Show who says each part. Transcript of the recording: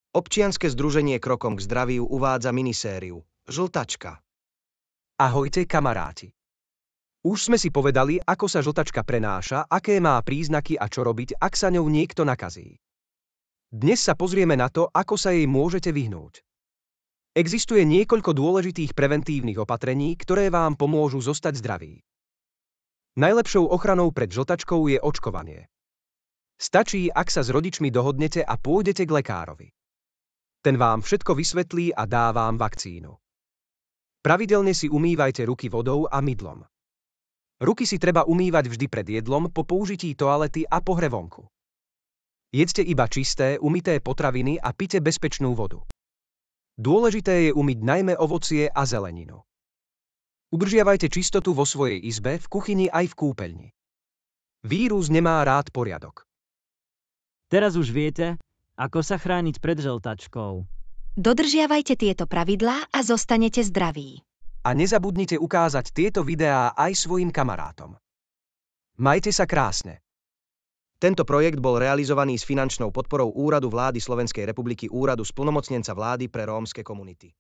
Speaker 1: Občianske združenie Krokom k zdraviu uvádza minisériu Žltačka.
Speaker 2: Ahojte kamaráti. Už sme si povedali, ako sa žltačka prenáša, aké má príznaky a čo robiť, ak sa ňou niekto nakazí. Dnes sa pozrieme na to, ako sa jej môžete vyhnúť. Existuje niekoľko dôležitých preventívnych opatrení, ktoré vám pomôžu zostať zdraví. Najlepšou ochranou pred žltačkou je očkovanie. Stačí, ak sa s rodičmi dohodnete a pôjdete k lekárovi. Ten vám všetko vysvetlí a dá vám vakcínu. Pravidelne si umývajte ruky vodou a mydlom. Ruky si treba umývať vždy pred jedlom, po použití toalety a po hre vonku. Jedzte iba čisté, umyté potraviny a pite bezpečnú vodu. Dôležité je umyť najmä ovocie a zeleninu. Udržiavajte čistotu vo svojej izbe, v kuchyni aj v kúpeľni. Vírus nemá rád poriadok.
Speaker 3: Teraz už viete, ako sa chrániť pred žltačkou.
Speaker 4: Dodržiavajte tieto pravidlá a zostanete zdraví.
Speaker 2: A nezabudnite ukázať tieto videá aj svojim kamarátom. Majte sa krásne.
Speaker 1: Tento projekt bol realizovaný s finančnou podporou Úradu vlády Slovenskej republiky, Úradu splnomocnenca vlády pre rómske komunity.